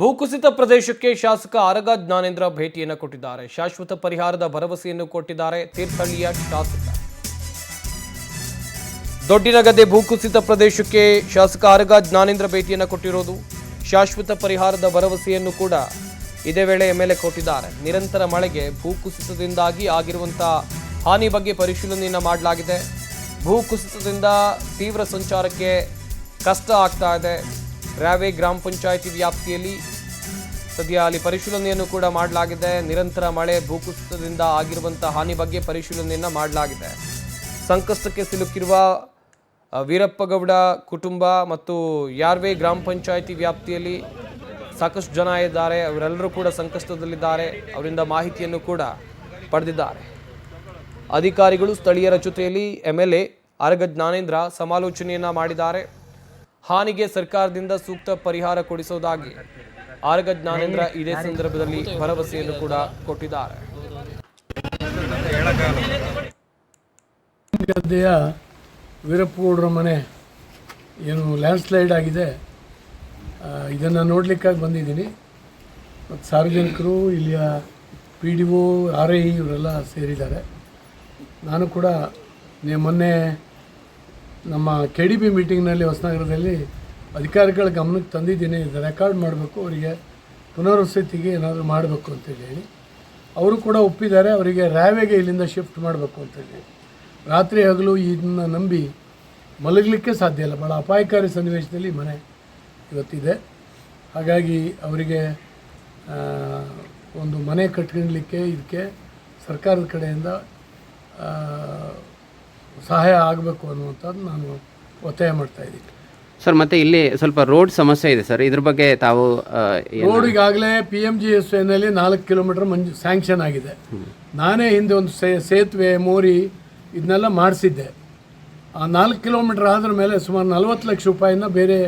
ಭೂಕುಸಿತ ಪ್ರದೇಶಕ್ಕೆ ಶಾಸಕ ಆರಗ ಜ್ಞಾನೇಂದ್ರ ಭೇಟಿಯನ್ನು ಕೊಟ್ಟಿದ್ದಾರೆ. ಶಾಶ್ವತ ಪರಿಹಾರದ ಭರವಸೆಯನ್ನು ಕೊಟ್ಟಿದ್ದಾರೆ ತೀರ್ಥಹಳ್ಳಿಯ ಶಾಸಕ. ದೊಡ್ಡಿನಗದ್ದೆ ಭೂಕುಸಿತ ಪ್ರದೇಶಕ್ಕೆ ಶಾಸಕ ಆರಗ ಜ್ಞಾನೇಂದ್ರ ಭೇಟಿಯನ್ನು ಕೊಟ್ಟಿರೋದು. ಶಾಶ್ವತ ಪರಿಹಾರದ ಭರವಸೆಯನ್ನು ಕೂಡ ಇದೇ ವೇಳೆ ಎಂಎಲ್ಎ ಕೊಟ್ಟಿದ್ದಾರೆ. ನಿರಂತರ ಮಳೆಗೆ ಭೂಕುಸಿತದಿಂದಾಗಿ ಆಗಿರುವಂತಹ ಹಾನಿ ಬಗ್ಗೆ ಪರಿಶೀಲನೆಯನ್ನು ಮಾಡಲಾಗಿದೆ. ಭೂಕುಸಿತದಿಂದ ತೀವ್ರ ಸಂಚಾರಕ್ಕೆ ಕಷ್ಟ ಆಗ್ತಾ ಇದೆ. ರಾವೆ ಗ್ರಾಮ ಪಂಚಾಯಿತಿ ವ್ಯಾಪ್ತಿಯಲ್ಲಿ ಸದ್ಯ ಅಲ್ಲಿ ಪರಿಶೀಲನೆಯನ್ನು ಕೂಡ ಮಾಡಲಾಗಿದೆ. ನಿರಂತರ ಮಳೆ ಭೂಕುಸಿತದಿಂದ ಆಗಿರುವಂತಹ ಹಾನಿ ಬಗ್ಗೆ ಪರಿಶೀಲನೆಯನ್ನು ಮಾಡಲಾಗಿದೆ. ಸಂಕಷ್ಟಕ್ಕೆ ಸಿಲುಕಿರುವ ವೀರಪ್ಪಗೌಡ ಕುಟುಂಬ ಮತ್ತು ಯಾರ್ವೆ ಗ್ರಾಮ ಪಂಚಾಯಿತಿ ವ್ಯಾಪ್ತಿಯಲ್ಲಿ ಸಾಕಷ್ಟು ಜನ ಇದ್ದಾರೆ. ಅವರೆಲ್ಲರೂ ಕೂಡ ಸಂಕಷ್ಟದಲ್ಲಿದ್ದಾರೆ. ಅವರಿಂದ ಮಾಹಿತಿಯನ್ನು ಕೂಡ ಪಡೆದಿದ್ದಾರೆ. ಅಧಿಕಾರಿಗಳು ಸ್ಥಳೀಯರ ಜೊತೆಯಲ್ಲಿ ಎಂಎಲ್ಎ ಆರಗ ಜ್ಞಾನೇಂದ್ರ ಸಮಾಲೋಚನೆಯನ್ನ ಮಾಡಿದ್ದಾರೆ. ಹಾನಿಗೆ ಸರ್ಕಾರದಿಂದ ಸೂಕ್ತ ಪರಿಹಾರ ಕೊಡಿಸುವುದಾಗಿ ಆರಗ ಜ್ಞಾನೇಂದ್ರ ಇದೇ ಸಂದರ್ಭದಲ್ಲಿ ಭರವಸೆಯನ್ನು ಕೂಡ ಕೊಟ್ಟಿದ್ದಾರೆ. ಗದ್ದೆಯ ವೀರಪ್ಪಗೌಡರ ಮನೆ ಏನು ಲ್ಯಾಂಡ್ ಸ್ಲೈಡ್ ಆಗಿದೆ, ಇದನ್ನು ನೋಡಲಿಕ್ಕಾಗಿ ಬಂದಿದ್ದೀನಿ. ಮತ್ತು ಸಾರ್ವಜನಿಕರು, ಇಲ್ಲಿಯ PDO, RI ಇವರೆಲ್ಲ ಸೇರಿದ್ದಾರೆ. ನಾನು ಕೂಡ ಮೊನ್ನೆ ನಮ್ಮ KDB ಮೀಟಿಂಗ್ನಲ್ಲಿ ಹೊಸನಗರದಲ್ಲಿ ಅಧಿಕಾರಿಗಳ ಗಮನಕ್ಕೆ ತಂದಿದ್ದೀನಿ. ಇದು ರೆಕಾರ್ಡ್ ಮಾಡಬೇಕು, ಅವರಿಗೆ ಪುನರ್ವಸತಿಗೆ ಏನಾದರೂ ಮಾಡಬೇಕು ಅಂತೇಳಿ ಅವರು ಕೂಡ ಒಪ್ಪಿದ್ದಾರೆ. ಅವರಿಗೆ ರಾವೆಗೆ ಇಲ್ಲಿಂದ ಶಿಫ್ಟ್ ಮಾಡಬೇಕು ಅಂತೇಳಿ. ರಾತ್ರಿ ಹಗಲು ಇದನ್ನು ನಂಬಿ ಮಲಗಲಿಕ್ಕೆ ಸಾಧ್ಯ ಇಲ್ಲ. ಭಾಳ ಅಪಾಯಕಾರಿ ಸನ್ನಿವೇಶದಲ್ಲಿ ಮನೆ ಇವತ್ತಿದೆ. ಹಾಗಾಗಿ ಅವರಿಗೆ ಒಂದು ಮನೆ ಕಟ್ಕೊಳ್ಳಲಿಕ್ಕೆ ಇದಕ್ಕೆ ಸರ್ಕಾರದ ಕಡೆಯಿಂದ ಸಹಾಯ ಆಗಬೇಕು ಅನ್ನುವಂಥದ್ದು ನಾನು ಒತ್ತಾಯ ಮಾಡ್ತಾಯಿದ್ದೀನಿ. ಸರ್, ಮತ್ತು ಇಲ್ಲಿ ಸ್ವಲ್ಪ ರೋಡ್ ಸಮಸ್ಯೆ ಇದೆ ಸರ್, ಇದ್ರ ಬಗ್ಗೆ ತಾವು ರೋಡ್ ಈಗಾಗಲೇ PMGSYನಲ್ಲಿ 4 ಕಿಲೋಮೀಟರ್ ಸ್ಯಾಂಕ್ಷನ್ ಆಗಿದೆ. ನಾನೇ ಹಿಂದೆ ಒಂದು ಸೇತುವೆ, ಮೋರಿ ಇದನ್ನೆಲ್ಲ ಮಾಡಿಸಿದ್ದೆ. ಆ 4 ಕಿಲೋಮೀಟರ್ ಆದ್ರ ಮೇಲೆ ಸುಮಾರು 40 ಲಕ್ಷ ರೂಪಾಯಿನ ಬೇರೆ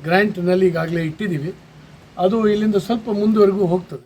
ಗ್ರ್ಯಾಂಟ್ನಲ್ಲಿ ಈಗಾಗಲೇ ಇಟ್ಟಿದ್ದೀವಿ. ಅದು ಇಲ್ಲಿಂದ ಸ್ವಲ್ಪ ಮುಂದುವರೆಗೂ ಹೋಗ್ತದೆ.